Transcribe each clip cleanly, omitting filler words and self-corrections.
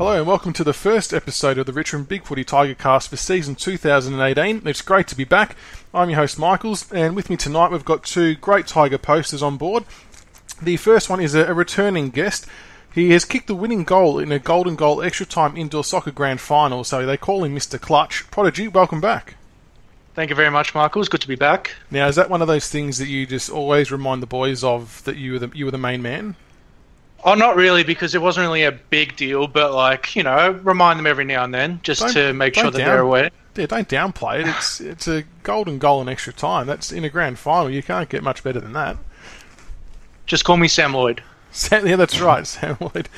Hello and welcome to the first episode of the Richmond BigFooty Tigercast for season 2018. It's great to be back. I'm your host Michaels, and with me tonight we've got two great Tiger posters on board. The first one is a returning guest. He has kicked the winning goal in a golden goal extra time indoor soccer grand final, so they call him Mr. Clutch. Prodigy, welcome back. Thank you very much, Michaels. Good to be back. Now, is that one of those things that you just always remind the boys of, that you were the main man? Oh, not really, because it wasn't really a big deal, but remind them every now and then, just to make sure that they're aware. Yeah, don't downplay it. It's a golden goal in extra time. That's in a grand final. You can't get much better than that. Just call me Sam Lloyd. Yeah, that's right, Sam Lloyd.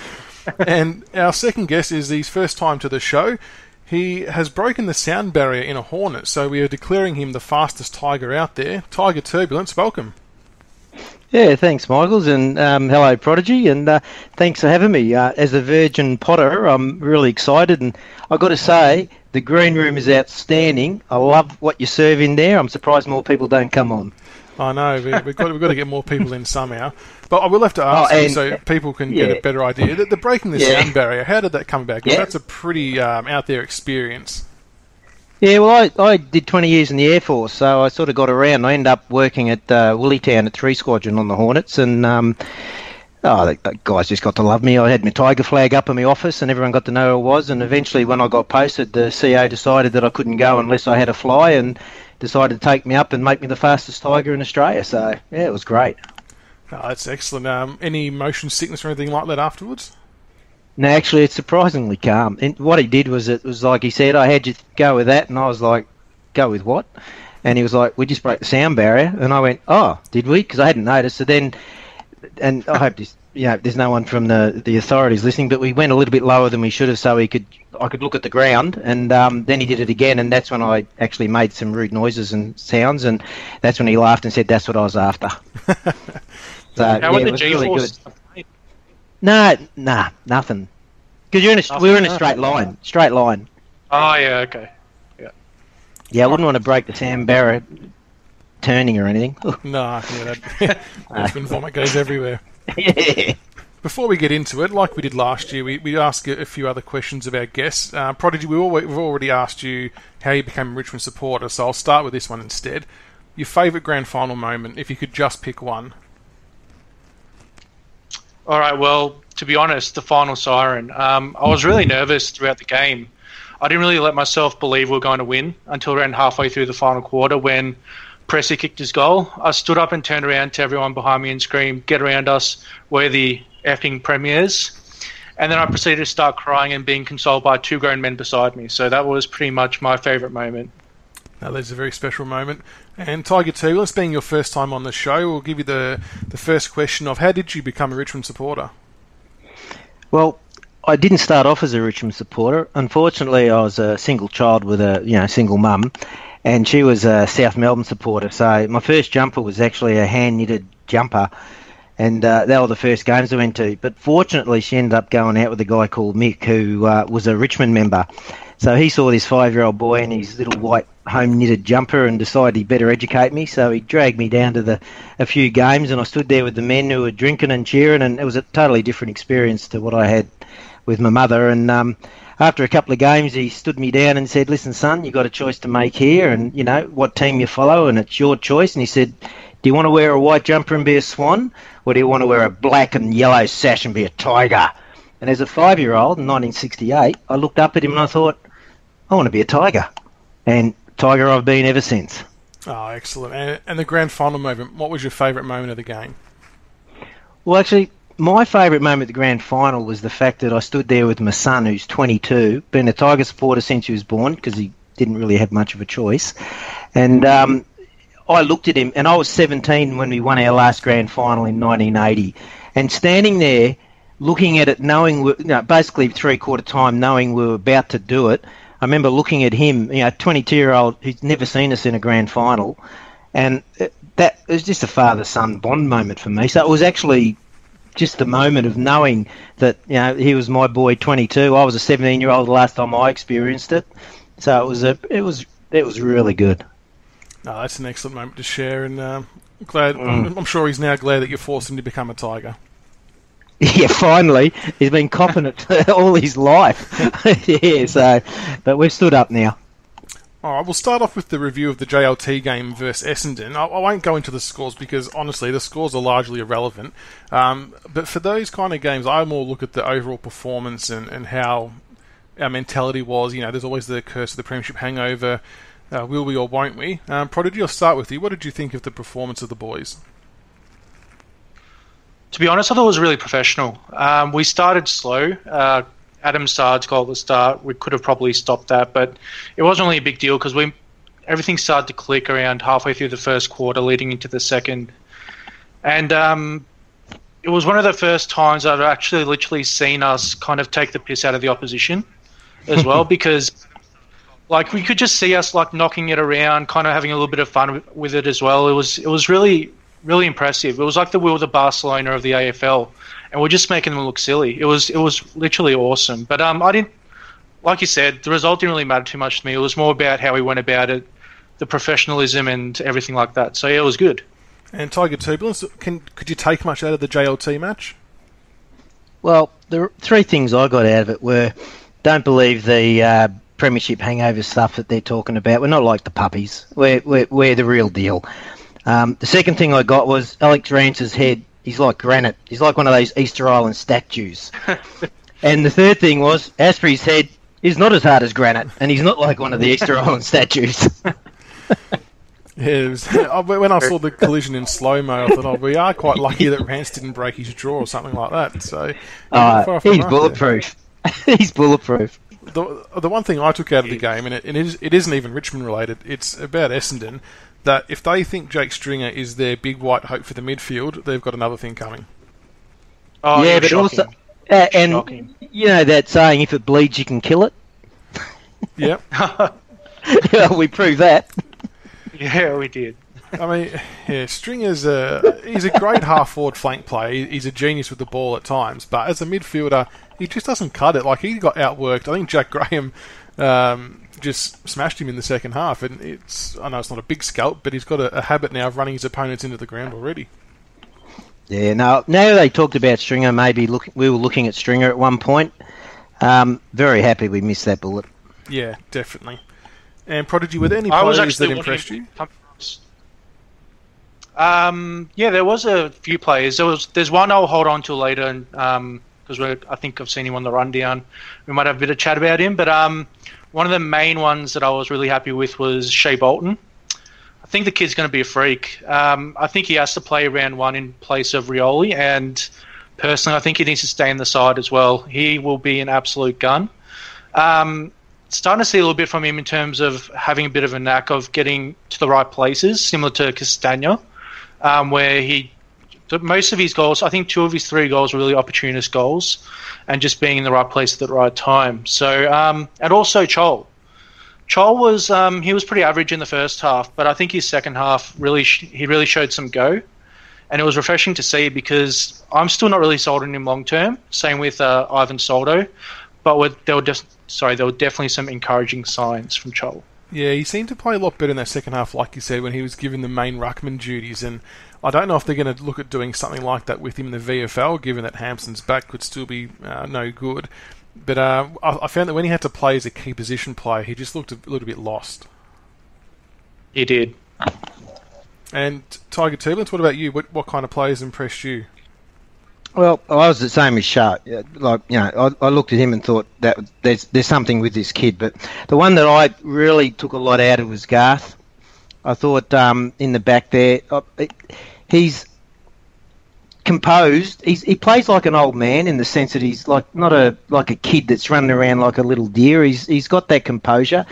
And our second guest is his first time to the show. He has broken the sound barrier in a Hornet, so we are declaring him the fastest Tiger out there. Tigerturbulance, welcome. Yeah, thanks, Michaels, and hello, Prodigy, and thanks for having me. As a Virgin Potter, I'm really excited, and I've got to say, the green room is outstanding. I love what you serve in there. I'm surprised more people don't come on. I know, we've got to get more people in somehow. But I will have to ask you so people can get a better idea. The breaking the sound barrier, how did that come about? Because that's a pretty out there experience. Yeah, well, I did 20 years in the Air Force, so I sort of got around. I ended up working at Woollytown at 3 Squadron on the Hornets, and the guys just got to love me. I had my Tiger flag up in my office, and everyone got to know who I was. And eventually, when I got posted, the CO decided that I couldn't go unless I had a fly, and decided to take me up and make me the fastest Tiger in Australia. So, yeah, it was great. Oh, that's excellent. Any motion sickness or anything like that afterwards? No, actually, it's surprisingly calm. And what he did was, it was like he said, I had you go with that, and I was like, go with what? And he was like, we just broke the sound barrier. And I went, oh, did we? Because I hadn't noticed. So then, and I hope this, there's no one from the authorities listening, but we went a little bit lower than we should have, so I could look at the ground. And then he did it again, and that's when I actually made some rude noises and sounds, and that's when he laughed and said, that's what I was after. So how it was really good. Nah, nothing. Because we were in a straight line. Oh, yeah, okay. Yeah, I wouldn't want to break the sound barrier turning or anything. No, that vomit goes everywhere. Yeah. Before we get into it, like we did last year, we asked a few other questions of our guests. Prodigy, we've already asked you how you became a Richmond supporter, so I'll start with this one instead. Your favourite grand final moment, if you could just pick one. All right, well, to be honest, the final siren. I was really nervous throughout the game. I didn't really let myself believe we were going to win until around halfway through the final quarter when Pressy kicked his goal. I stood up and turned around to everyone behind me and screamed, get around us, we're the effing premiers. And then I proceeded to start crying and being consoled by 2 grown men beside me. So that was pretty much my favourite moment. Now, that's a very special moment. And Tigerturbulance, being your first time on the show, we'll give you the first question of how did you become a Richmond supporter? Well, I didn't start off as a Richmond supporter. Unfortunately, I was a single child with a single mum, and she was a South Melbourne supporter. So my first jumper was actually a hand-knitted jumper, and they were the first games I went to. But fortunately, she ended up going out with a guy called Mick, who was a Richmond member. So he saw this 5-year-old boy in his little white home-knitted jumper and decided he'd better educate me. So he dragged me down to a few games, and I stood there with the men who were drinking and cheering, and it was a totally different experience to what I had with my mother. And after a couple of games, he stood me down and said, listen, son, you've got a choice to make here, and, what team you follow, and it's your choice. And he said, do you want to wear a white jumper and be a swan, or do you want to wear a black and yellow sash and be a tiger? And as a 5-year-old in 1968, I looked up at him and I thought, I want to be a tiger. And tiger I've been ever since. Oh, excellent. And the grand final moment, what was your favourite moment of the game? Well, actually, my favourite moment of the grand final was the fact that I stood there with my son, who's 22, been a Tiger supporter since he was born, because he didn't really have much of a choice. And I looked at him, and I was 17 when we won our last grand final in 1980. And standing there, looking at it, knowing, basically 3/4 time, knowing we were about to do it, I remember looking at him, 22-year-old who's never seen us in a grand final, and that was just a father-son bond moment for me. So it was actually just the moment of knowing that he was my boy, 22. I was a 17-year-old the last time I experienced it, so it was really good. No, that's an excellent moment to share, and I'm sure he's now glad that you forced him to become a Tiger. Yeah, finally. He's been copping it all his life. Yeah, so, but we've stood up now. All right, we'll start off with the review of the JLT game versus Essendon. I won't go into the scores because, honestly, the scores are largely irrelevant. But for those kind of games, I more look at the overall performance and how our mentality was. You know, there's always the curse of the premiership hangover. Will we or won't we? Prodigy, I'll start with you. What did you think of the performance of the boys? To be honest, I thought it was really professional. We started slow. Adam Sard's goal at the start, we could have probably stopped that, but it wasn't really a big deal because everything started to click around halfway through the first quarter leading into the second. And it was one of the first times I've actually literally seen us kind of take the piss out of the opposition as well because like we could just see us like knocking it around, kind of having a little bit of fun with it as well. It was really, really impressive. It was like we were the Barcelona of the AFL. And we're just making them look silly. It was literally awesome. But I didn't, like you said, the result didn't really matter too much to me. It was more about how we went about it, the professionalism and everything like that. So yeah, it was good. And Tigerturbulance, could you take much out of the JLT match? Well, the three things I got out of it were, don't believe the premiership hangover stuff that they're talking about. We're not like the puppies. We're the real deal. The second thing I got was Alex Rance's head. He's like granite. He's like one of those Easter Island statues. And the third thing was Asprey's head is not as hard as granite, and he's not like one of the Easter Island statues. Yeah, when I saw the collision in slow-mo, I thought, we are quite lucky that Rance didn't break his jaw or something like that. So he's bulletproof. He's bulletproof. The one thing I took out of the game, and it isn't even Richmond related, it's about Essendon, that if they think Jake Stringer is their big white hope for the midfield, they've got another thing coming. Oh, yeah, but shocking. Also, and shocking. You know that saying, if it bleeds, you can kill it? Yep. Well, we proved that. Yeah, we did. I mean, yeah, Stringer's he's a great half-forward flank player. He's a genius with the ball at times, but as a midfielder, he just doesn't cut it. Like, he got outworked. I think Jack Graham just smashed him in the second half, and I know it's not a big scalp, but he's got a habit now of running his opponents into the ground already. Yeah, now they talked about Stringer, we were looking at Stringer at one point. Very happy we missed that bullet. Yeah, definitely. And Prodigy, were there any players that impressed you? Yeah, there was a few players. There's one I'll hold on to later, because I think I've seen him on the rundown. We might have a bit of chat about him, but one of the main ones that I was really happy with was Shea Bolton. I think the kid's going to be a freak. I think he has to play round one in place of Rioli, and personally, I think he needs to stay in the side as well. He will be an absolute gun. Starting to see a little bit from him in terms of having a bit of a knack of getting to the right places, similar to Castagna, where most of his goals, I think 2 of his 3 goals were really opportunist goals and just being in the right place at the right time. So, and also Chol. Chol was, he was pretty average in the first half, but I think his second half he really showed some go. And it was refreshing to see because I'm still not really sold on him long term. Same with Ivan Soldo, but there were definitely some encouraging signs from Chol. Yeah, he seemed to play a lot better in that second half, like you said, when he was given the main ruckman duties. And I don't know if they're going to look at doing something like that with him in the VFL, given that Hampson's back could still be no good. But I found that when he had to play as a key position player, he just looked a little bit lost. He did. And Tigerturbulance, what about you? What kind of players impressed you? Well, I was the same as Sharp. Like, you know, I looked at him and thought that there's something with this kid. But the one that I really took a lot out of was Garth. I thought in the back there, he's composed. He plays like an old man in the sense that he's like not like a kid that's running around like a little deer. He's got that composure.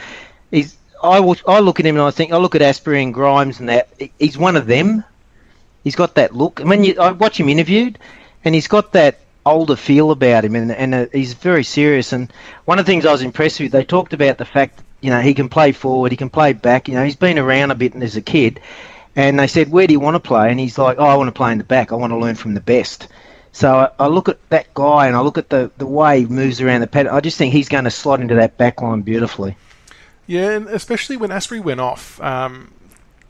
I look at him and I look at Asprey and Grimes and that. He's one of them. He's got that look. I watch him interviewed, and he's got that older feel about him, and he's very serious. And one of the things I was impressed with, they talked about the fact, you know, he can play forward, he can play back. You know, he's been around a bit as a kid, and they said, "Where do you want to play?" And he's like, "Oh, I want to play in the back. I want to learn from the best." So I look at that guy, and I look at the way he moves around the pad. I just think he's going to slot into that back line beautifully. Yeah, and especially when Asprey went off,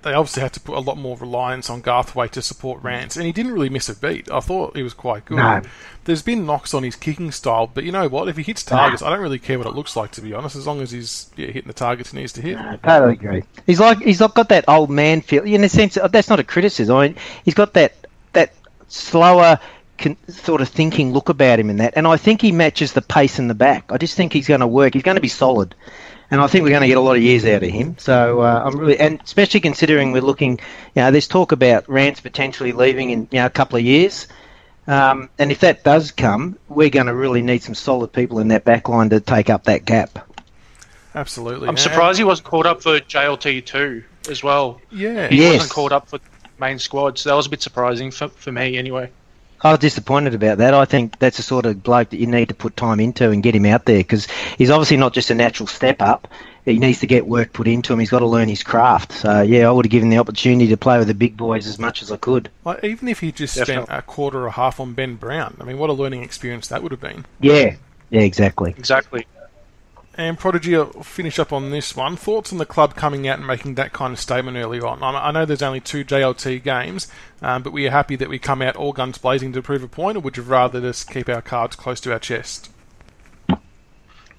they obviously had to put a lot more reliance on Garthwaite to support Rance, and he didn't really miss a beat. I thought he was quite good. No. There's been knocks on his kicking style, but you know what? If he hits targets, I don't really care what it looks like, to be honest, as long as he's hitting the targets he needs to hit. I totally agree. He's not got that old man feel. In a sense, that's not a criticism. I mean, he's got that slower sort of thinking look about him in that, and I think he matches the pace in the back. I just think he's going to work. He's going to be solid. And I think we're going to get a lot of years out of him. So I'm really, and especially considering we're looking, there's talk about Rance potentially leaving in a couple of years. And if that does come, we're going to really need some solid people in that back line to take up that gap. Absolutely. I'm surprised he wasn't called up for JLT too as well. Yeah. He wasn't called up for the main squad, so that was a bit surprising for me anyway. I was disappointed about that. I think that's the sort of bloke that you need to put time into and get him out there, because he's obviously not just a natural step up. He needs to get work put into him. He's got to learn his craft. So, I would have given the opportunity to play with the big boys as much as I could. Like, even if he just spent a quarter or a half on Ben Brown, I mean, what a learning experience that would have been. Yeah, exactly. Exactly. And Prodigy, I'll finish up on this one. Thoughts on the club coming out and making that kind of statement early on? I know there's only 2 JLT games, but were you happy that we come out all guns blazing to prove a point, or would you rather just keep our cards close to our chest?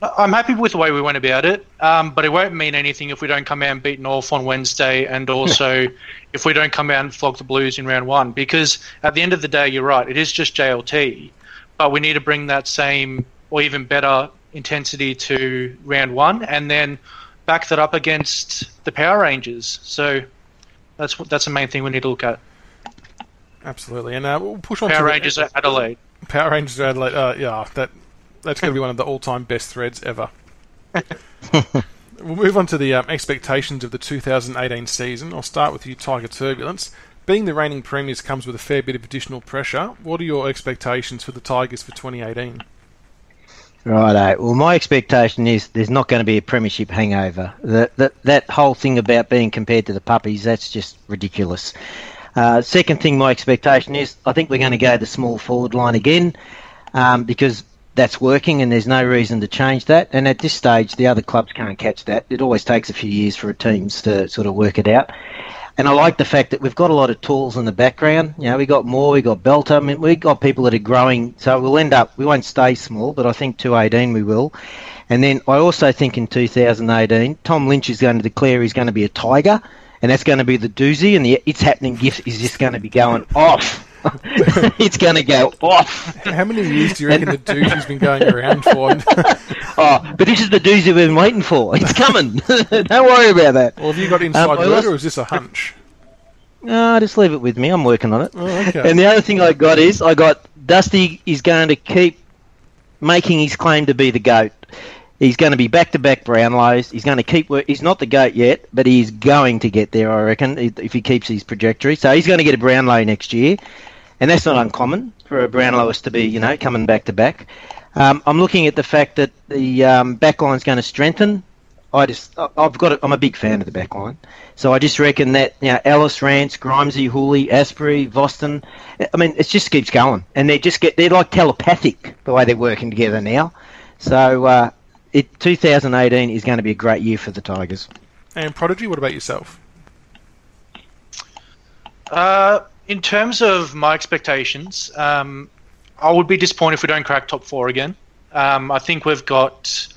I'm happy with the way we went about it, but it won't mean anything if we don't come out and beat North on Wednesday, and also if we don't come out and flog the Blues in round 1, because at the end of the day, you're right, it is just JLT, but we need to bring that same or even better intensity to round 1 and then back that up against the Power Rangers. So that's the main thing we need to look at. Absolutely. And we'll push on Power to Rangers at Adelaide. Power Rangers at Adelaide. That's going to be one of the all-time best threads ever. We'll move on to the expectations of the 2018 season. I'll start with you, Tiger Turbulence. Being the reigning premiers comes with a fair bit of additional pressure. What are your expectations for the Tigers for 2018? Righto. Well, my expectation is there's not going to be a premiership hangover. That whole thing about being compared to the puppies, that's just ridiculous. Second thing, my expectation is I think we're going to go the small forward line again, because that's working and there's no reason to change that. And at this stage, the other clubs can't catch that. It always takes a few years for teams to sort of work it out. And I like the fact that we've got a lot of tools in the background. We got Moore, we got Belter. I mean, we got people that are growing. So we won't stay small, but I think 2018 we will. And then I also think in 2018, Tom Lynch is going to declare he's going to be a Tiger, and that's going to be the doozy, and the It's Happening gift is just going to be going off. It's going to go off. How many years do you reckon the doozy's been going around for? But this is the doozy we've been waiting for. It's coming. Don't worry about that. Well, have you got inside word, or is this a hunch? No, just leave it with me. I'm working on it. Oh, okay. And the other thing I got Dusty is going to keep making his claim to be the GOAT. He's going to be back-to-back Brownlows. He's going to keep work. He's not the GOAT yet, but he's going to get there, I reckon, if he keeps his trajectory. So he's going to get a Brownlow next year, and that's not uncommon for a Brownlowist to be, coming back-to-back. I'm looking at the fact that the backline's going to strengthen. I'm a big fan of the backline, so I just reckon that Ellis, Rance, Grimesy, Hooley, Asprey, Voston. I mean, it just keeps going, and they're like telepathic the way they're working together now. So 2018 is going to be a great year for the Tigers. And Prodigy, what about yourself? In terms of my expectations, I would be disappointed if we don't crack top 4 again. I think we've got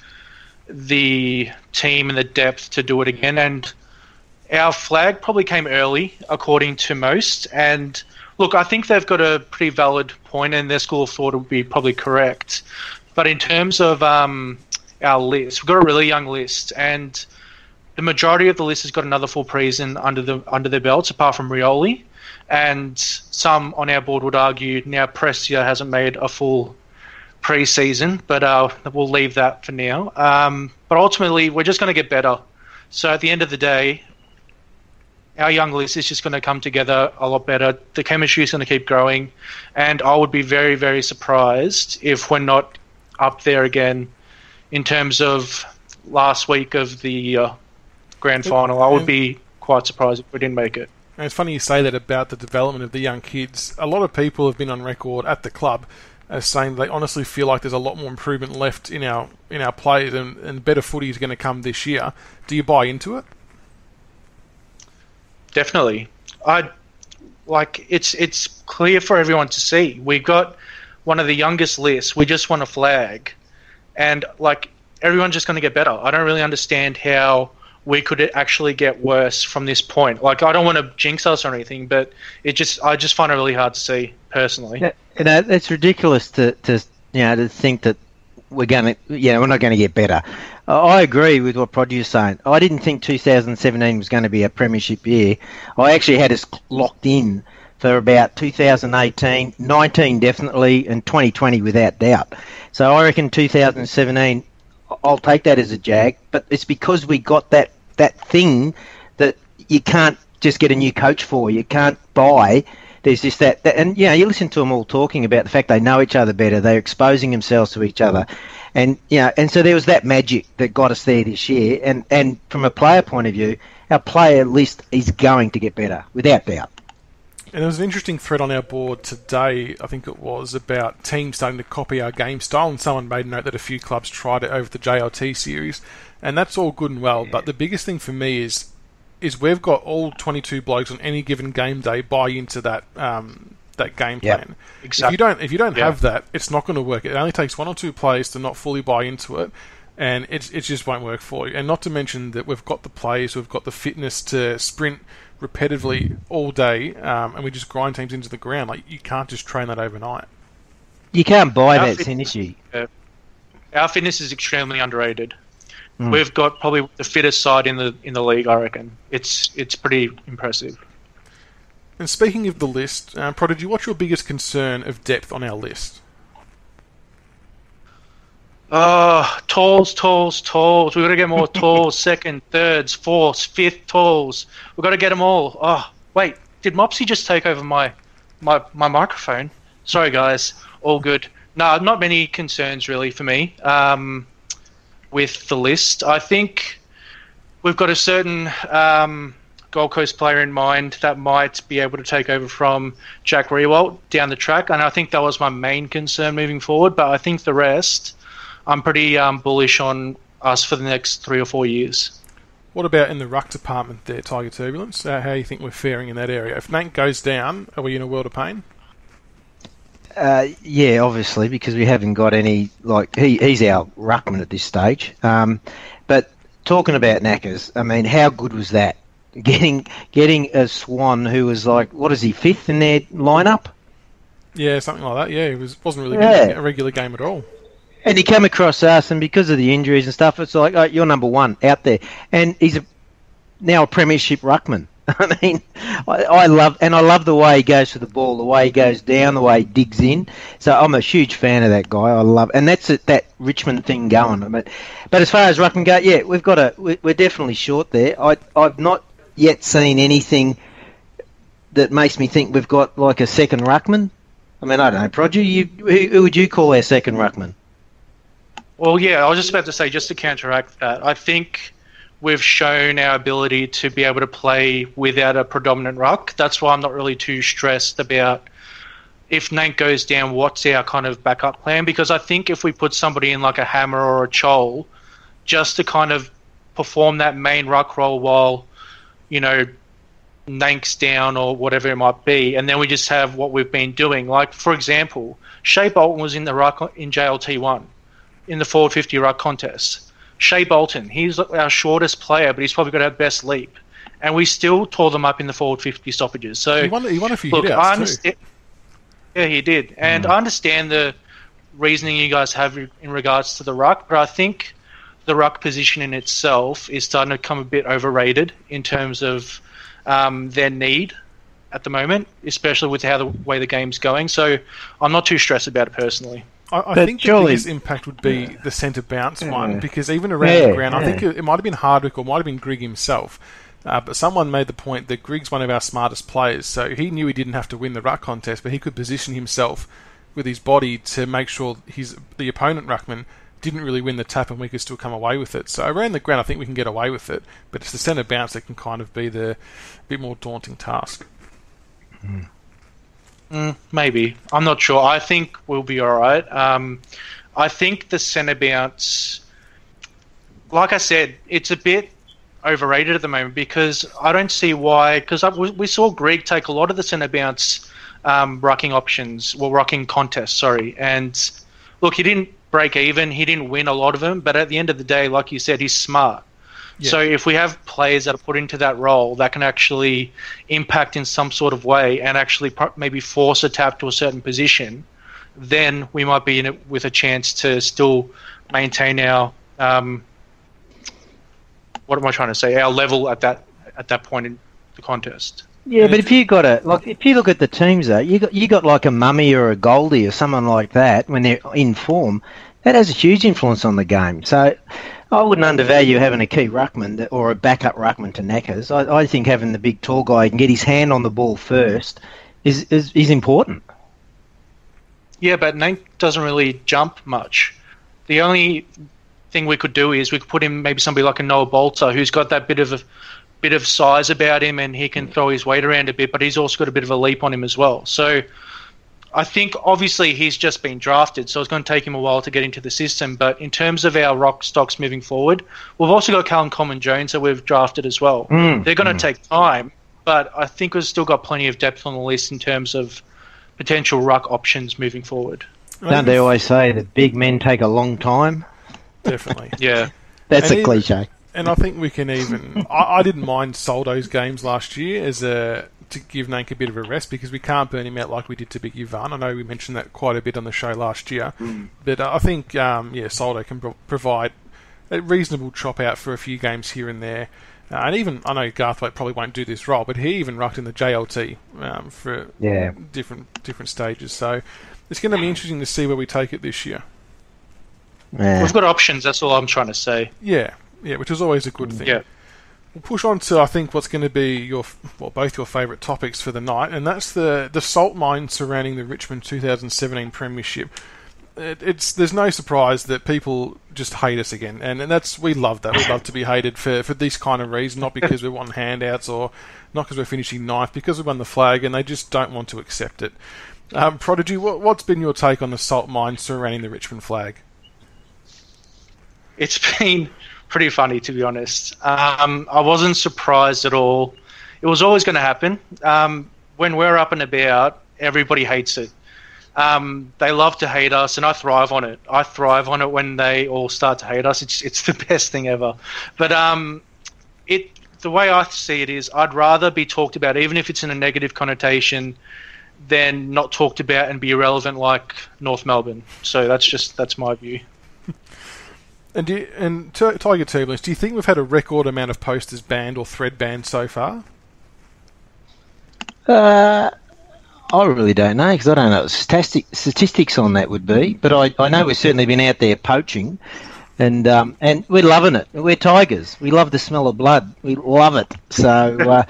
the team and the depth to do it again, and our flag probably came early, according to most. And look, I think they've got a pretty valid point, and their school of thought would be probably correct. But in terms of our list, we've got a really young list, and the majority of the list has got another full preseason under their belts, apart from Rioli. And some on our board would argue now Prestia hasn't made a full pre-season, but we'll leave that for now. But ultimately, we're just going to get better. So at the end of the day, our young list is just going to come together a lot better. The chemistry is going to keep growing, and I would be very, very surprised if we're not up there again in terms of last week of the grand final. I would be quite surprised if we didn't make it. And it's funny you say that about the development of the young kids. A lot of people have been on record at the club as saying they honestly feel like there's a lot more improvement left in our players, and better footy is going to come this year. Do you buy into it? definitely. It's clear for everyone to see. We've got one of the youngest lists. We just won a flag, and everyone's just going to get better. I don't really understand how we could actually get worse from this point. I don't want to jinx us or anything, but I just find it really hard to see personally. Yeah, it's ridiculous to think that we're not going to get better. I agree with what Prodigy is saying. I didn't think 2017 was going to be a premiership year. I actually had us locked in for about 2018, 19 definitely, and 2020 without doubt. So I reckon 2017, I'll take that as a jag, but it's because we got that thing that you can't just get a new coach for. You can't buy. There's just that, and you listen to them all talking about the fact they know each other better. They're exposing themselves to each other, and so there was that magic that got us there this year. And from a player point of view, our player list is going to get better without doubt. And there was an interesting thread on our board today, I think it was, about teams starting to copy our game style, and someone made note that a few clubs tried it over the JLT series, and that's all good and well, but the biggest thing for me is we've got all 22 blokes on any given game day buy into that game plan. Exactly. If you don't have that, it's not going to work. It only takes one or two players to not fully buy into it, and it just won't work for you. And not to mention that we've got the players, we've got the fitness to sprint repetitively all day, and we just grind teams into the ground. You can't just train that overnight. You can't buy that synergy. Our fitness is extremely underrated. We've got probably the fittest side in the league, I reckon. It's pretty impressive. And speaking of the list, Prodigy, what's your biggest concern of depth on our list? Talls. We've got to get more talls, second, thirds, fourths, fifth talls. We've got to get them all. Oh, wait, did Mopsy just take over my microphone? Sorry, guys. All good. No, not many concerns really for me with the list. I think we've got a certain Gold Coast player in mind that might be able to take over from Jack Riewoldt down the track, and I think that was my main concern moving forward, but I think the rest, I'm pretty bullish on us for the next 3 or 4 years. What about in the ruck department there, Tigerturbulance? How do you think we're faring in that area? If Nate goes down, are we in a world of pain? Yeah, obviously, because we haven't got any, he's our ruckman at this stage. But talking about Knackers, I mean, how good was that? Getting a Swan who was what is he, 5th in their lineup? Yeah, something like that. Yeah, it wasn't really a regular game at all. And he came across us, and because of the injuries and stuff, it's you're number one out there. And he's now a premiership ruckman. I mean, I love the way he goes for the ball, the way he goes down, the way he digs in. So I'm a huge fan of that guy. And that's that Richmond thing going. But as far as ruckman go, yeah, we're definitely short there. I've not yet seen anything that makes me think we've got a second ruckman. I mean, I don't know, Prodigy, who would you call our second ruckman? Well, yeah, I was just about to say, just to counteract that, I think we've shown our ability to be able to play without a predominant ruck. That's why I'm not really too stressed about if Nate goes down, what's our kind of backup plan? Because I think if we put somebody in like a Hammer or a Chol just to kind of perform that main ruck role while, Nank's down or whatever it might be, and then we just have what we've been doing. Like, for example, Shea Bolton was in the ruck in JLT1 in the forward 50 ruck contest. Shea Bolton, he's our shortest player, but he's probably got our best leap. And we still tore them up in the forward 50 stoppages. So he won a few hit-outs too. Yeah, he did. And I understand the reasoning you guys have in regards to the ruck, but I think the ruck position in itself is starting to become a bit overrated in terms of their need at the moment, especially with the way the game's going. So I'm not too stressed about it personally. I think the biggest impact would be the centre bounce one, because even around the ground, I think it might have been Hardwick or might have been Grigg himself, but someone made the point that Grigg's one of our smartest players, so he knew he didn't have to win the ruck contest, but he could position himself with his body to make sure the opponent ruckman didn't really win the tap and we could still come away with it. So around the ground, I think we can get away with it, but it's the centre bounce that can kind of be the bit more daunting task. Maybe. I'm not sure. I think we'll be all right. I think the centre bounce, like I said, it's a bit overrated at the moment because I don't see why. Because we saw Greg take a lot of the centre bounce rucking contests. Sorry, and look, he didn't break even. He didn't win a lot of them, but at the end of the day, like you said, he's smart. Yeah. So if we have players that are put into that role that can actually impact in some sort of way and actually maybe force a tap to a certain position, then we might be in it with a chance to still maintain our what am I trying to say? Our level at that point in the contest. Yeah, but if you look at the teams though, you got like a Mummy or a Goldie or someone like that when they're in form, that has a huge influence on the game. So I wouldn't undervalue having a key ruckman or a backup ruckman to Knackers. I think having the big tall guy who can get his hand on the ball first is important. Yeah, but Nate doesn't really jump much. The only thing we could do is we could put him maybe somebody like a Noah Bolter who's got that bit of size about him and he can throw his weight around a bit, but he's also got a bit of a leap on him as well. So I think obviously he's just been drafted, so it's going to take him a while to get into the system. But in terms of our rock stocks moving forward, we've also got Callum Coleman-Jones that we've drafted as well. They're going to take time, but I think we've still got plenty of depth on the list in terms of potential ruck options moving forward. Don't they always say that big men take a long time? Definitely. Yeah. That's a cliche. And I think we can even... I didn't mind Soldo's games last year to give Nank a bit of a rest because we can't burn him out like we did to Big Ivan. I know we mentioned that quite a bit on the show last year. But I think, Soldo can provide a reasonable chop out for a few games here and there. And even, I know Garthwaite probably won't do this role, but he even rucked in the JLT for different stages. So it's going to be interesting to see where we take it this year. Yeah. We've got options, that's all I'm trying to say. Yeah, which is always a good thing. Yeah. We'll push on to, I think, what's going to be both your favourite topics for the night, and that's the salt mine surrounding the Richmond 2017 premiership. There's no surprise that people just hate us again, and we love that. We love to be hated for this kind of reason, not because we want handouts or not because we're finishing ninth, because we won the flag, and they just don't want to accept it. Prodigy, what's been your take on the salt mine surrounding the Richmond flag? It's been pretty funny, to be honest. I wasn't surprised at all. It was always going to happen. When we're up and about, everybody hates it. They love to hate us, and I thrive on it. I thrive on it when they all start to hate us. It's the best thing ever. But the way I see it is I'd rather be talked about, even if it's in a negative connotation, than not talked about and be irrelevant like North Melbourne. So that's my view. And Tigerturbulance, do you think we've had a record amount of posters banned or thread banned so far? I really don't know because I don't know what statistics on that would be. But I know we've certainly been out there poaching, and we're loving it. We're tigers. We love the smell of blood. We love it. So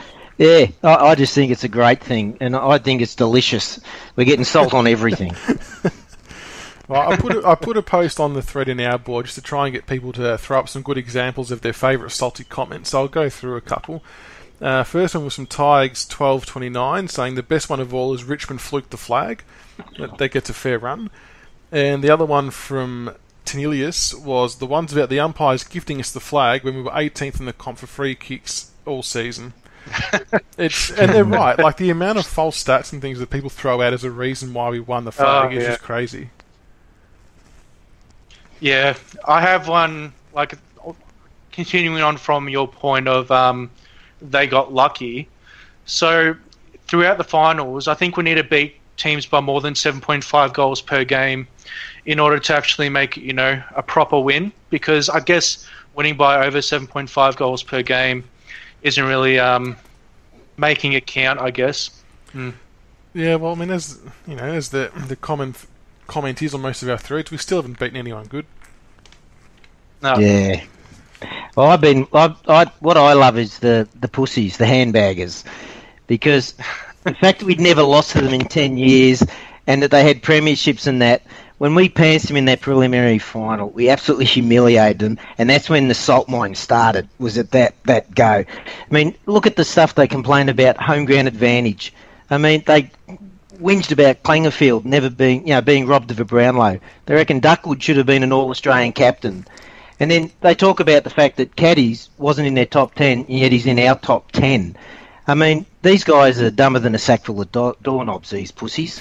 I just think it's a great thing, and I think it's delicious. We're getting salt on everything. Well, I put a post on the thread in our board just to try and get people to throw up some good examples of their favourite salty comments. So I'll go through a couple. First one was from Tigers1229 saying the best one of all is Richmond fluked the flag. That gets a fair run. And the other one from Tenilius was the ones about the umpires gifting us the flag when we were 18th in the comp for free kicks all season. And they're right. Like the amount of false stats and things that people throw out as a reason why we won the flag is just crazy. Yeah, I have one, like, continuing on from your point of they got lucky. So, throughout the finals, I think we need to beat teams by more than 7.5 goals per game in order to actually make, a proper win. Because I guess winning by over 7.5 goals per game isn't really making it count, I guess. Yeah, well, I mean, as the common comment is on most of our threads, we still haven't beaten anyone good. No. Yeah. Well, what I love is the pussies, the handbaggers, because the fact that we'd never lost to them in 10 years and that they had premierships and that, when we pantsed them in that preliminary final, we absolutely humiliated them, and that's when the salt mine started, was at that go. I mean, look at the stuff they complained about, home ground advantage. I mean, they whinged about Clangerfield never being robbed of a Brownlow. They reckon Duckwood should have been an All-Australian captain. And then they talk about the fact that Caddies wasn't in their top 10, yet he's in our top 10. I mean, these guys are dumber than a sack full of doorknobs, these pussies.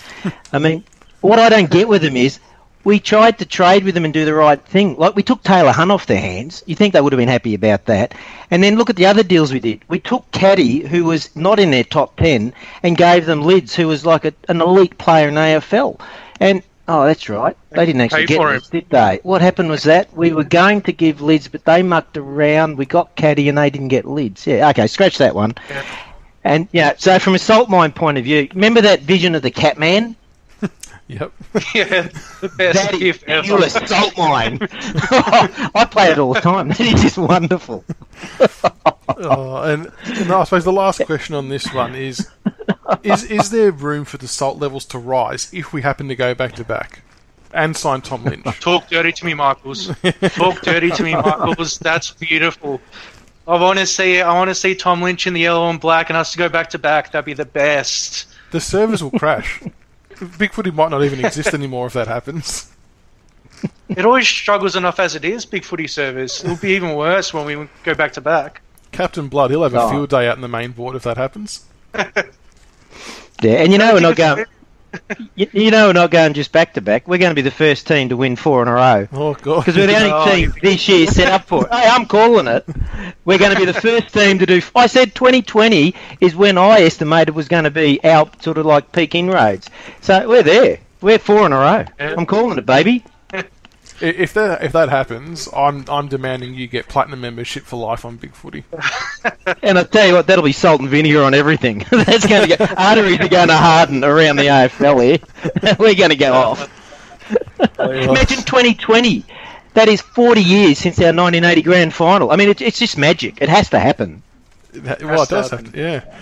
I mean, what I don't get with them is we tried to trade with them and do the right thing. Like, we took Taylor Hunt off their hands. You think they would have been happy about that. And then look at the other deals we did. We took Caddy, who was not in their top 10, and gave them Lids, who was like an elite player in AFL. And, oh, that's right. They didn't actually get Lids, did they? What happened was that we were going to give Lids, but they mucked around. We got Caddy, and they didn't get Lids. Yeah, okay, scratch that one. Yeah. And, yeah, so from a salt mine point of view, remember that vision of the Catman? Yep. Yeah, the best gift ever. You're a salt mine. I play it all the time. That is just wonderful. And I suppose the last question on this one is there room for the salt levels to rise if we happen to go back to back and sign Tom Lynch? Talk dirty to me, Michaels. Talk dirty to me, Michaels. That's beautiful. I want to see Tom Lynch in the yellow and black and us to go back to back. That'd be the best. The servers will crash. BigFooty might not even exist anymore if that happens. It always struggles enough as it is, BigFooty servers. It'll be even worse when we go back to back. Captain Blood, he'll have a field day out in the main board if that happens. Yeah, and we're not going. We're not going just back to back. We're going to be the first team to win 4 in a row. Oh God! Because we're the only team this year set up for it. Hey, I'm calling it. We're going to be the first team to do. I said 2020 is when I estimated was going to be our sort of like peak inroads. So we're there. We're 4 in a row. Yeah. I'm calling it, baby. If that happens, I'm demanding you get platinum membership for life on BigFooty. And I tell you what, that'll be salt and vinegar on everything. That's going to get arteries are going to harden around the AFL here. We're going to go off. Imagine 2020. That is 40 years since our 1980 grand final. I mean, it's just magic. It has to happen. It does have to. Yeah.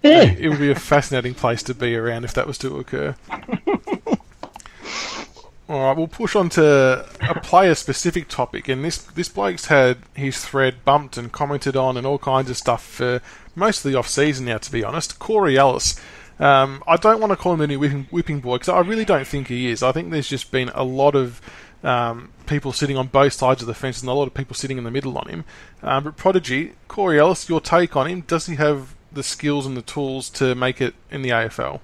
Yeah. It would be a fascinating place to be around if that was to occur. All right, we'll push on to a player-specific topic, and this bloke's had his thread bumped and commented on and all kinds of stuff for most of the off-season now, to be honest. Corey Ellis. I don't want to call him the new whipping boy, because I really don't think he is. I think there's just been a lot of people sitting on both sides of the fence and a lot of people sitting in the middle on him. But Prodigy, Corey Ellis, your take on him, does he have the skills and the tools to make it in the AFL?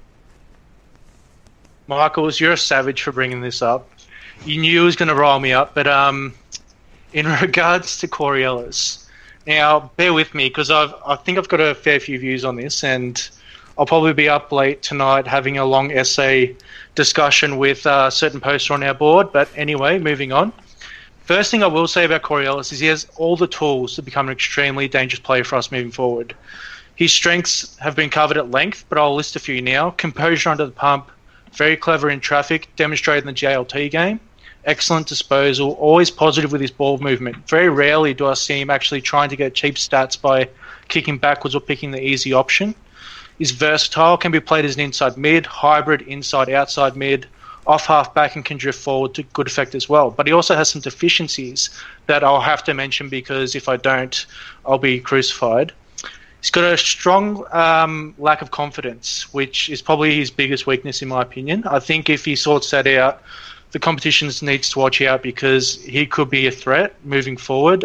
Michaels, you're a savage for bringing this up. You knew it was going to rile me up, but in regards to Corey Ellis, now bear with me because I think I've got a fair few views on this, and I'll probably be up late tonight having a long essay discussion with a certain poster on our board. But anyway, moving on. First thing I will say about Corey Ellis is he has all the tools to become an extremely dangerous player for us moving forward. His strengths have been covered at length, but I'll list a few now. Composure under the pump. Very clever in traffic, demonstrated in the JLT game. Excellent disposal, always positive with his ball movement. Very rarely do I see him actually trying to get cheap stats by kicking backwards or picking the easy option. He's versatile, can be played as an inside mid, hybrid, inside-outside mid, off half-back and can drift forward to good effect as well. But he also has some deficiencies that I'll have to mention because if I don't, I'll be crucified. He's got a strong lack of confidence, which is probably his biggest weakness in my opinion. I think if he sorts that out, the competition needs to watch out because he could be a threat moving forward.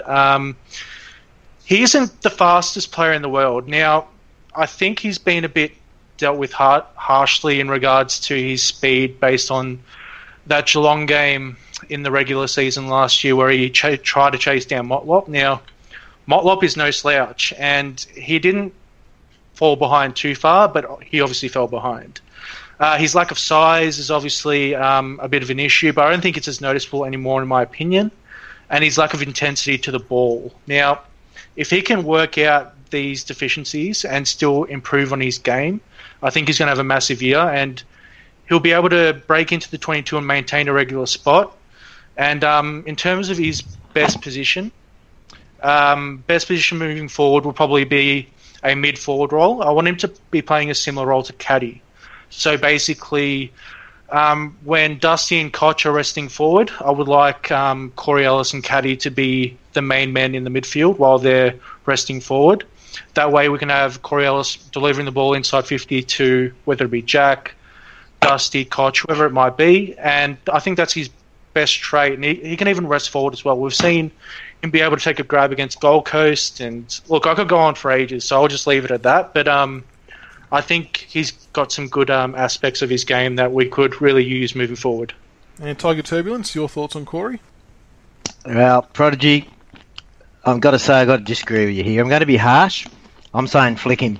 He isn't the fastest player in the world. Now, I think he's been a bit dealt with harshly in regards to his speed based on that Geelong game in the regular season last year where he tried to chase down Motlop. Now, Motlop is no slouch, and he didn't fall behind too far, but he obviously fell behind. His lack of size is obviously a bit of an issue, but I don't think it's as noticeable anymore in my opinion, and his lack of intensity to the ball. Now, if he can work out these deficiencies and still improve on his game, I think he's going to have a massive year, and he'll be able to break into the 22 and maintain a regular spot. And in terms of his best position moving forward will probably be a mid-forward role. I want him to be playing a similar role to Caddy. So basically, when Dusty and Koch are resting forward, I would like Corey Ellis and Caddy to be the main men in the midfield while they're resting forward. That way we can have Corey Ellis delivering the ball inside 50 to whether it be Jack, Dusty, Koch, whoever it might be. And I think that's his best trait, and he can even rest forward as well. We've seen him be able to take a grab against Gold Coast, and look, I could go on for ages, so I'll just leave it at that. But I think he's got some good aspects of his game that we could really use moving forward. And Tiger Turbulence, your thoughts on Corey? Well, Prodigy, I've got to say I've got to disagree with you here. I'm going to be harsh. I'm saying flick him.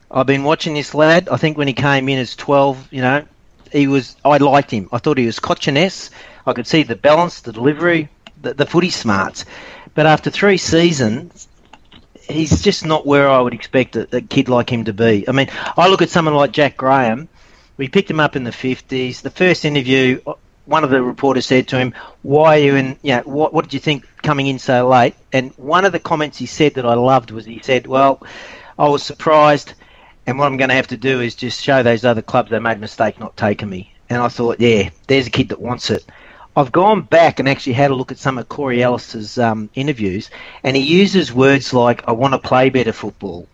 I've been watching this lad. I think when he came in as 12, I liked him. I thought he was Cochiness. I could see the balance, the delivery, the footy smarts. But after 3 seasons, he's just not where I would expect a kid like him to be. I mean, I look at someone like Jack Graham. We picked him up in the 50s. The first interview, one of the reporters said to him, why are you in, what did you think coming in so late? And one of the comments he said that I loved was he said, well, I was surprised, and what I'm going to have to do is just show those other clubs they made a mistake not taking me. And I thought, yeah, there's a kid that wants it. I've gone back and actually had a look at some of Corey Ellis's interviews, and he uses words like, I want to play better football,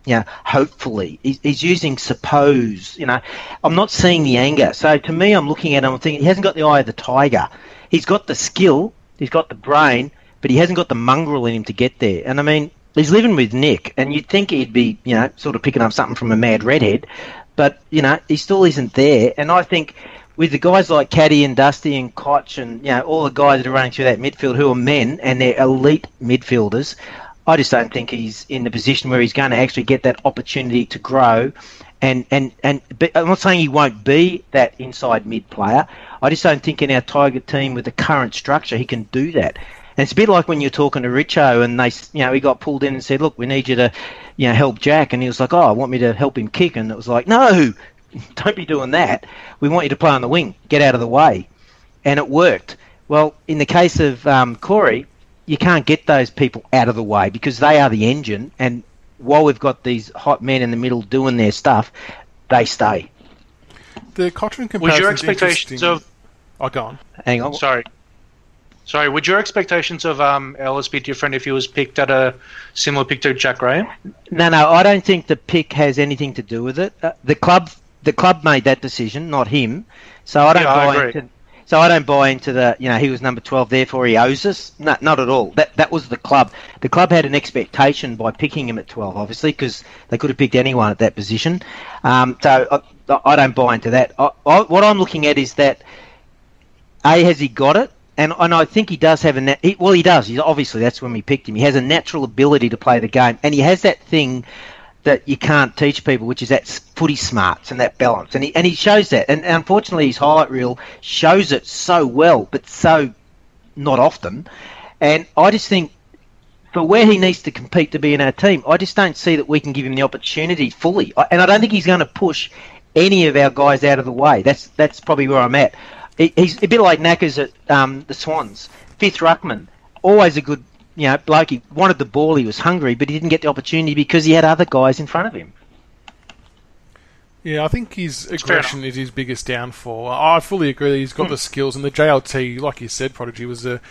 hopefully. He's using suppose, I'm not seeing the anger. So to me, I'm looking at him, I'm thinking, he hasn't got the eye of the tiger. He's got the skill, he's got the brain, but he hasn't got the mongrel in him to get there. And I mean, he's living with Nick, and you'd think he'd be, sort of picking up something from a mad redhead, but, he still isn't there. And I think with the guys like Caddy and Dusty and Koch and all the guys that are running through that midfield who are men and they're elite midfielders, I just don't think he's in the position where he's going to actually get that opportunity to grow. And I'm not saying he won't be that inside mid player. I just don't think in our Tiger team with the current structure he can do that. And it's a bit like when you're talking to Richo and he got pulled in and said, look, we need you to help Jack, and he was like, I want me to help him kick, and it was like, no, don't be doing that. We want you to play on the wing. Get out of the way. And it worked. Well, in the case of Corey, you can't get those people out of the way because they are the engine. And while we've got these hot men in the middle doing their stuff, they stay. The Cochrane comparison. Would your expectations of... Oh, go on. Hang on. Sorry, would your expectations of Ellis be different if he was picked at a similar pick to Jack Graham? No, I don't think the pick has anything to do with it. The club made that decision, not him. So I don't buy into the he was number 12, therefore he owes us. No, not at all. That was the club. The club had an expectation by picking him at 12, obviously, because they could have picked anyone at that position. So I don't buy into that. What I'm looking at is that has he got it? And I think he does have he does. He's obviously, that's when we picked him. He has a natural ability to play the game, and he has that thing that you can't teach people, which is that footy smarts and that balance. And he shows that. And unfortunately, his highlight reel shows it so well, but so not often. And I just think for where he needs to compete to be in our team, I just don't see that we can give him the opportunity fully. And I don't think he's going to push any of our guys out of the way. That's probably where I'm at. He's a bit like Knackers at the Swans. 5th ruckman, always a good bloke. He wanted the ball, he was hungry, but he didn't get the opportunity because he had other guys in front of him. Yeah, I think his aggression is his biggest downfall. I fully agree that he's got the skills, and the JLT, like you said, Prodigy, was a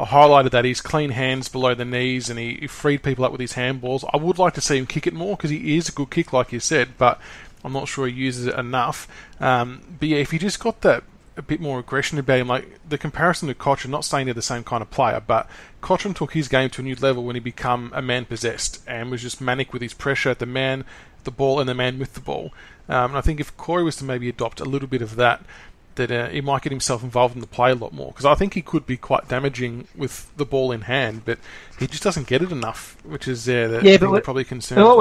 highlight of that. He's clean hands below the knees, and he freed people up with his handballs. I would like to see him kick it more, because he is a good kick, like you said, but I'm not sure he uses it enough. But yeah, if he just got that a bit more aggression about him, like the comparison to Cochrane, not saying they're the same kind of player, but Cochrane took his game to a new level when he became a man possessed and was just manic with his pressure at the man, the ball, and the man with the ball. And I think if Corey was to maybe adopt a little bit of that he might get himself involved in the play a lot more, because I think he could be quite damaging with the ball in hand, but he just doesn't get it enough, which is but probably concerned. What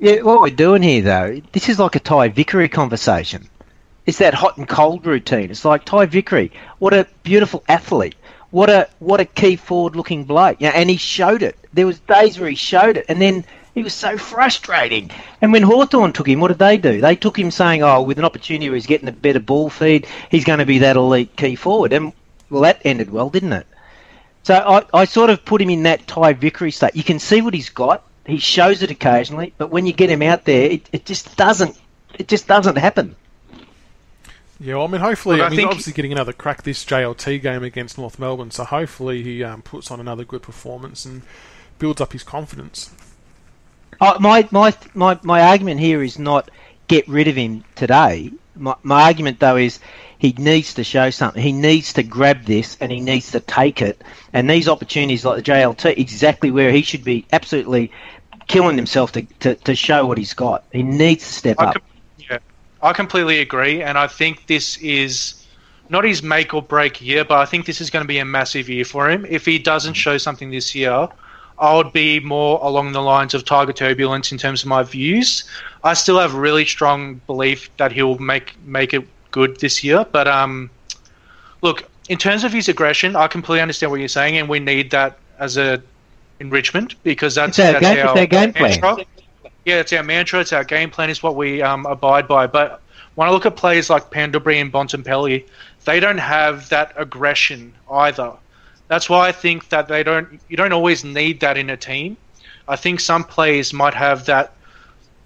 we're doing here though, this is like a Ty Vickery conversation. It's that hot and cold routine. It's like Ty Vickery. What a beautiful athlete. What a key forward-looking bloke. And he showed it. There was days where he showed it, and then he was so frustrating. And when Hawthorn took him, what did they do? They took him saying, with an opportunity where he's getting a better ball feed, he's going to be that elite key forward. And, well, that ended well, didn't it? So I sort of put him in that Ty Vickery state. You can see what he's got. He shows it occasionally, but when you get him out there, it just doesn't happen. Yeah, well, I mean, hopefully, he's obviously getting another crack this JLT game against North Melbourne, so hopefully he puts on another good performance and builds up his confidence. My argument here is not get rid of him today. My argument, though, is he needs to show something. He needs to grab this and he needs to take it. And these opportunities like the JLT, exactly where he should be absolutely killing himself to show what he's got. He needs to step up. I completely agree. And I think this is not his make or break year, but I think this is going to be a massive year for him. If he doesn't show something this year, I would be more along the lines of Tigerturbulance in terms of my views. I still have really strong belief that he'll make it good this year. But look, in terms of his aggression, I completely understand what you're saying, and we need that in Richmond because that's our game plan. Yeah, it's our mantra. It's our game plan. It's what we abide by. But when I look at players like Pendlebury and Bontempelli, they don't have that aggression either. That's why I think that you don't always need that in a team. I think some players might have that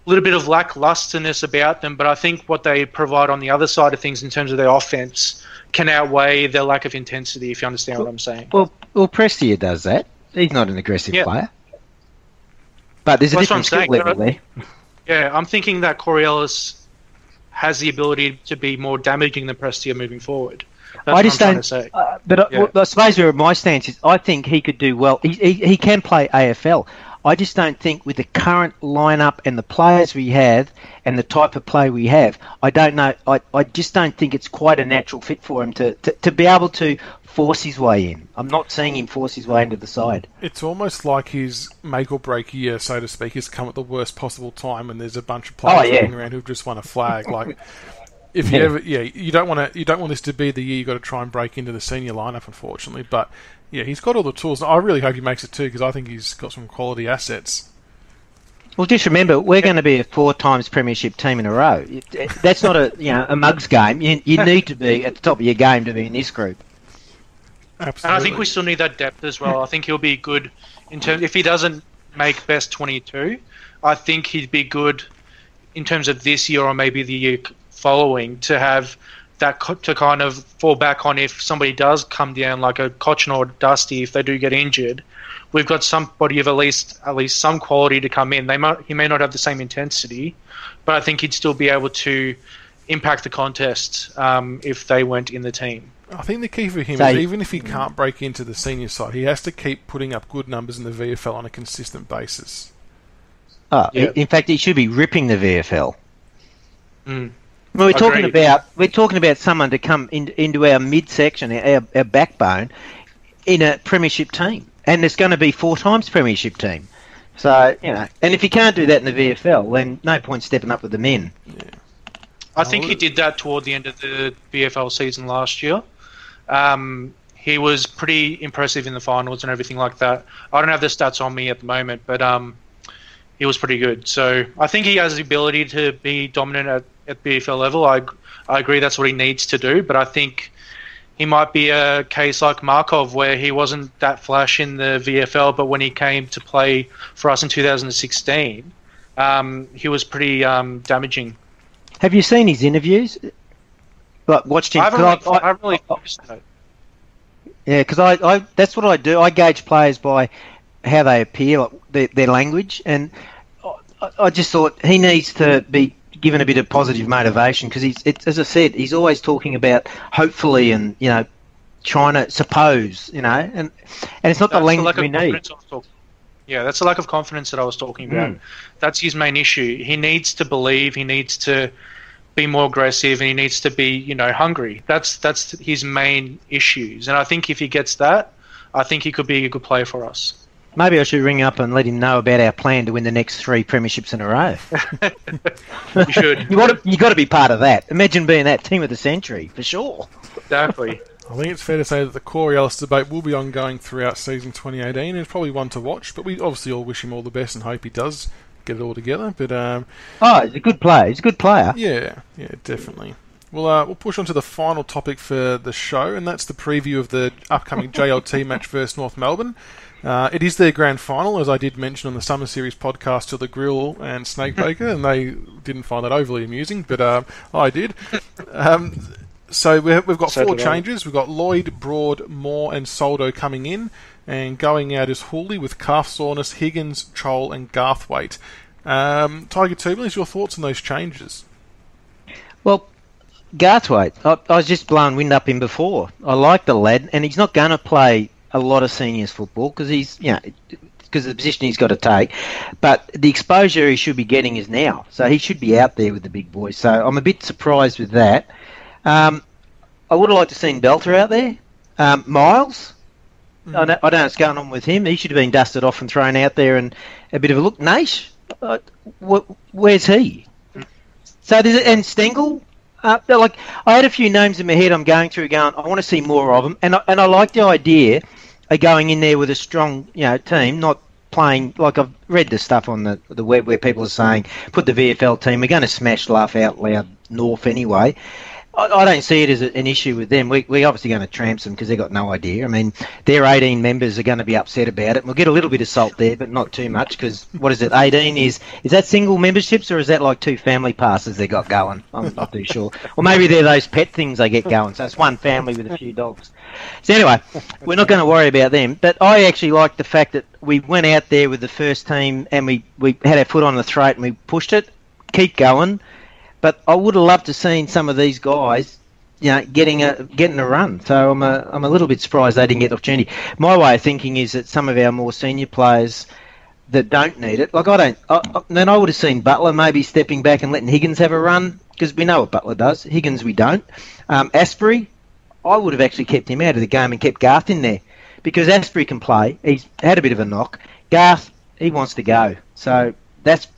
little bit of lacklusterness about them, but I think what they provide on the other side of things in terms of their offense can outweigh their lack of intensity, if you understand what I'm saying. Well, Prestia does that. He's not an aggressive player. But there's a different skill level there. Yeah, I'm thinking that Corey Ellis has the ability to be more damaging than Prestia moving forward. That's I just don't. I suppose where my stance is, I think he could do well. He can play AFL. I just don't think with the current lineup and the players we have and the type of play we have, I don't know. I just don't think it's quite a natural fit for him to be able to force his way in. I'm not seeing him force his way into the side. It's almost like his make or break year, so to speak, has come at the worst possible time, and there's a bunch of players running around who've just won a flag. Like, if you ever, you don't want this to be the year you've got to try and break into the senior lineup, unfortunately. But yeah, he's got all the tools. I really hope he makes it too, because I think he's got some quality assets. Well, just remember, we're going to be a 4 times premiership team in a row. That's not a mugs game. You need to be at the top of your game to be in this group. Absolutely. And I think we still need that depth as well. I think he'll be good in terms. If he doesn't make best 22, I think he'd be good in terms of this year or maybe the year following to have that to kind of fall back on if somebody does come down like a Cochin or Dusty. If they do get injured, we've got somebody of at least some quality to come in. He may not have the same intensity, but I think he'd still be able to impact the contest if they went in the team. I think the key for him is even if he can't break into the senior side, he has to keep putting up good numbers in the VFL on a consistent basis. In fact, he should be ripping the VFL. Mm. Well, we're talking about someone to come into our midsection, our backbone, in a premiership team, and there's going to be 4 times premiership team. So and if you can't do that in the VFL, then no point stepping up with the men. Yeah. I think he did that toward the end of the VFL season last year. He was pretty impressive in the finals and everything like that. I don't have the stats on me at the moment, but he was pretty good. So I think he has the ability to be dominant at VFL level. I agree that's what he needs to do, but I think he might be a case like Markov where he wasn't that flash in the VFL, but when he came to play for us in 2016, he was pretty damaging. Have you seen his interviews? Like, watched him? I haven't really focused on it. Yeah, because I that's what I do. I gauge players by how they appear, like their language, and I just thought he needs to be given a bit of positive motivation because as I said, he's always talking about hopefully and trying to suppose, and it's not the language we need. Yeah, that's the lack of confidence that I was talking about. That's his main issue. He needs to believe. He needs to be more aggressive, and he needs to be, hungry. That's his main issues. And I think if he gets that, I think he could be a good player for us. Maybe I should ring up and let him know about our plan to win the next 3 premierships in a row. You should. You got to be part of that. Imagine being that team of the century for sure. Exactly. I think it's fair to say that the Corey Ellis debate will be ongoing throughout season 2018, and it's probably one to watch. But we obviously all wish him all the best and hope he does get it all together. But he's a good player. He's a good player. Yeah, definitely. We'll push on to the final topic for the show, and that's the preview of the upcoming JLT match versus North Melbourne. It is their grand final, as I did mention on the Summer Series podcast to the Grill and Snakebaker, and they didn't find that overly amusing, but I did. So we've got 4 changes. We've got Lloyd, Broad, Moore and Soldo coming in, and going out is Hooley with calf soreness, Higgins, Chol and Garthwaite. Tigerturbulance, your thoughts on those changes? Well, Garthwaite, I was just blowing wind up him before. I like the lad, and he's not going to play a lot of seniors football because because of the position he's got to take. But the exposure he should be getting is now, so he should be out there with the big boys. So I'm a bit surprised with that. I would have liked to have seen Belter out there. Miles, I don't know what's going on with him. He should have been dusted off and thrown out there and a bit of a look. Naish, where's he? So and Stengel. I had a few names in my head. I'm going through, going, I want to see more of them, and I like the idea of going in there with a strong, team, not playing like I've read the stuff on the web where people are saying put the VFL team. We're going to smash laugh out loud North anyway. I don't see it as an issue with them. We're obviously going to tramp them because they've got no idea. I mean, their 18 members are going to be upset about it. We'll get a little bit of salt there, but not too much because, 18 is that single memberships or is that like 2 family passes they got going? I'm not too sure. Or maybe they're those pet things they get going. So it's one family with a few dogs. So anyway, we're not going to worry about them. But I actually like the fact that we went out there with the first team and we had our foot on the throat and we pushed it. Keep going. But I would have loved to have seen some of these guys, getting a run. So I'm a little bit surprised they didn't get the opportunity. My way of thinking is that some of our more senior players that don't need it, like then I would have seen Butler maybe stepping back and letting Higgins have a run because we know what Butler does. Higgins we don't. Asprey, I would have actually kept him out of the game and kept Garth in there because Asprey can play. He's had a bit of a knock. Garth, he wants to go. So there's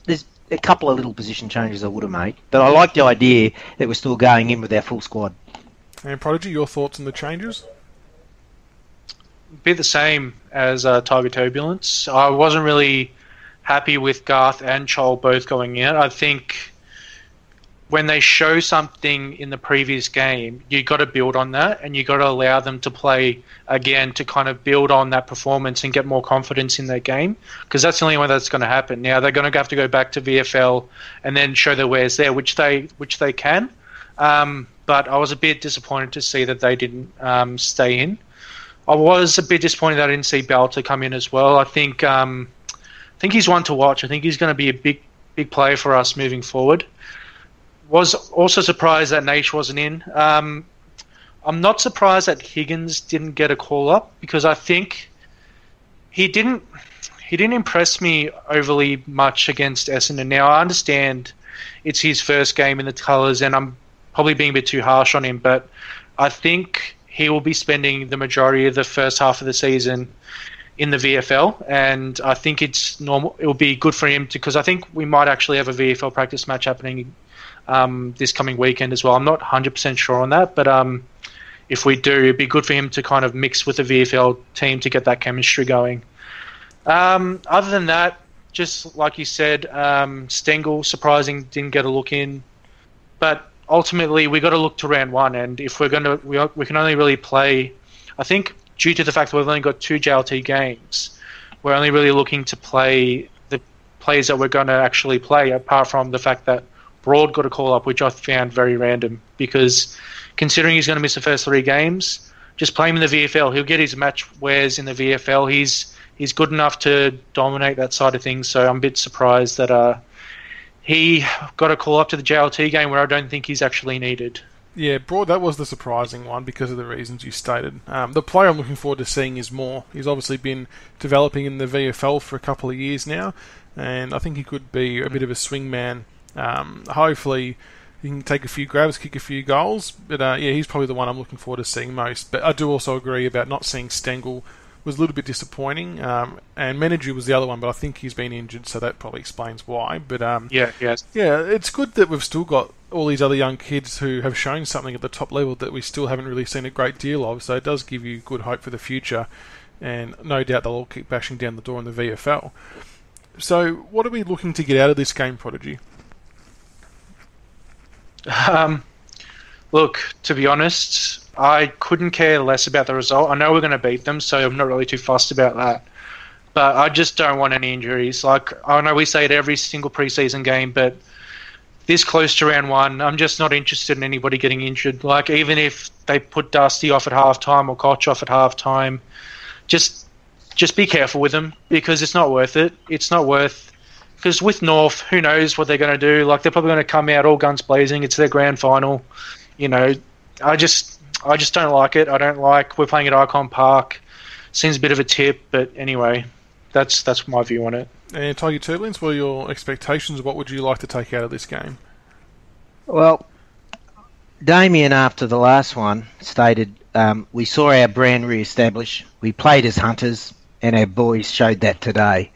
a couple of little position changes I would have made, but I like the idea that we're still going in with our full squad. And Prodigy, your thoughts on the changes? Be the same as Tigerturbulance. I wasn't really happy with Garth and Chol both going out. I think when they show something in the previous game, you got to build on that, and you got to allow them to play again to kind of build on that performance and get more confidence in their game, because that's the only way that's going to happen. Now they're going to have to go back to VFL and then show their wares there, which they can. But I was a bit disappointed to see that they didn't stay in. I was a bit disappointed that I didn't see Belter come in as well. I think he's one to watch. I think he's going to be a big player for us moving forward. Was also surprised that Naish wasn't in. I'm not surprised that Higgins didn't get a call up because I think he didn't impress me overly much against Essendon. Now I understand it's his first game in the colours, and I'm probably being a bit too harsh on him, but I think he will be spending the majority of the first half of the season in the VFL, and I think it's normal. It will be good for him because I think we might actually have a VFL practice match happening this coming weekend as well. I'm not 100% sure on that, but if we do, it'd be good for him to kind of mix with the VFL team to get that chemistry going. Other than that, just like you said, Stengel, surprising, didn't get a look in. But ultimately, we got to look to round one, and if we're going to, we can only really play, I think, due to the fact that we've only got 2 JLT games, we're only really looking to play the players that we're going to actually play, apart from the fact that Broad got a call up, which I found very random, because considering he's going to miss the first 3 games, just play him in the VFL. He'll get his match wears in the VFL. He's good enough to dominate that side of things, so I'm a bit surprised that he got a call up to the JLT game where I don't think he's actually needed. Yeah, Broad, that was the surprising one because of the reasons you stated. The player I'm looking forward to seeing is Moore. He's obviously been developing in the VFL for a couple of years now, and I think he could be a bit of a swingman. Hopefully he can take a few grabs, kick a few goals, but he's probably the one I'm looking forward to seeing most. But I do also agree about not seeing Stengel was a little bit disappointing, and Menadue was the other one, but I think he's been injured, so that probably explains why. But it's good that we've still got all these other young kids who have shown something at the top level that we still haven't really seen a great deal of, so it does give you good hope for the future, and no doubt they'll all keep bashing down the door in the VFL. So what are we looking to get out of this game, Prodigy? Look, to be honest, I couldn't care less about the result. I know we're going to beat them, so I'm not really too fussed about that. But I just don't want any injuries. Like, I know we say it every single preseason game, but this close to round one, I'm just not interested in anybody getting injured. Like, even if they put Dusty off at halftime or Koch off at halftime, just be careful with them because it's not worth it. It's not worth... Because with North, who knows what they're going to do? Like, they're probably going to come out all guns blazing. It's their grand final. you know, I just don't like it. I don't like we're playing at Icon Park. Seems a bit of a tip, but anyway, that's my view on it. And Tiger Turbulence, what are your expectations? What would you like to take out of this game? Well, Damien, after the last one, stated we saw our brand re-establish. We played as hunters, and our boys showed that today.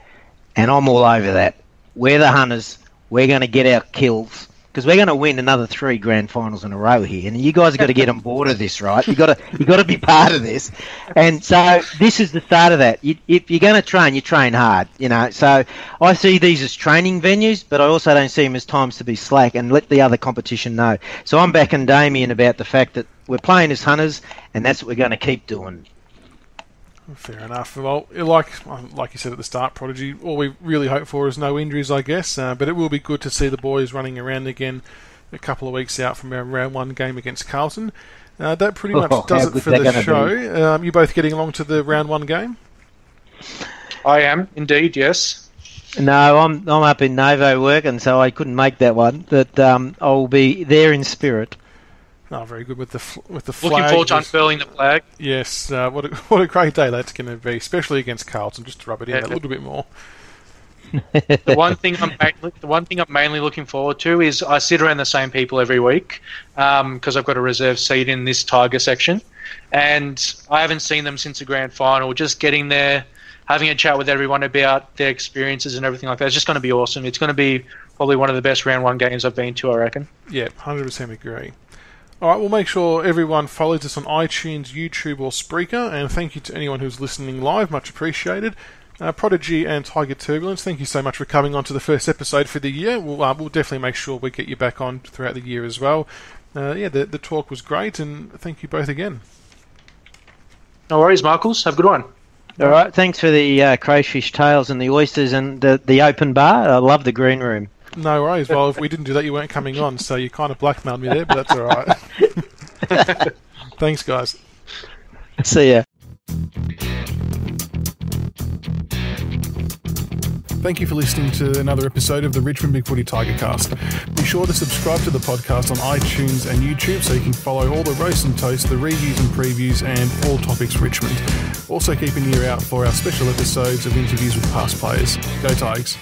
And I'm all over that. We're the hunters. We're going to get our kills because we're going to win another 3 grand finals in a row here. And you guys have got to get on board of this, right? You got to be part of this. And so this is the start of that. If you're going to train, you train hard, you know. So I see these as training venues, but I also don't see them as times to be slack and let the other competition know. So I'm backing Damien about the fact that we're playing as hunters, and that's what we're going to keep doing. Fair enough. Well, like you said at the start, Prodigy, all we really hope for is no injuries, I guess. But it will be good to see the boys running around again a couple of weeks out from our round 1 game against Carlton. That pretty much does it for the show. You both getting along to the round 1 game? I am, indeed, yes. No, I'm up in Novo working, so I couldn't make that one. But I'll be there in spirit. Oh, very good with the flag. Looking forward to unfurling the flag. Yes, what a great day that's going to be, especially against Carlton. Just to rub it in a little bit more. The one thing I'm mainly looking forward to is I sit around the same people every week because I've got a reserve seat in this Tiger section, and I haven't seen them since the grand final. Just getting there, having a chat with everyone about their experiences and everything like that. It's just going to be awesome. It's going to be probably one of the best round 1 games I've been to, I reckon. Yeah, 100% agree. Alright, we'll make sure everyone follows us on iTunes, YouTube or Spreaker, and thank you to anyone who's listening live, much appreciated. Prodigy and Tiger Turbulence, thank you so much for coming on to the first episode for the year. We'll definitely make sure we get you back on throughout the year as well. The talk was great, and thank you both again. No worries, Marcus. Have a good one. Alright, thanks for the crayfish tails and the oysters and the open bar. I love the green room. No worries. Well, if we didn't do that, you weren't coming on, so you kind of blackmailed me there, but that's all right. Thanks, guys. See ya. Thank you for listening to another episode of the Richmond BigFooty Tigercast. Be sure to subscribe to the podcast on iTunes and YouTube so you can follow all the roast and toast, the reviews and previews, and all topics Richmond. Also keep an ear out for our special episodes of interviews with past players. Go Tigers.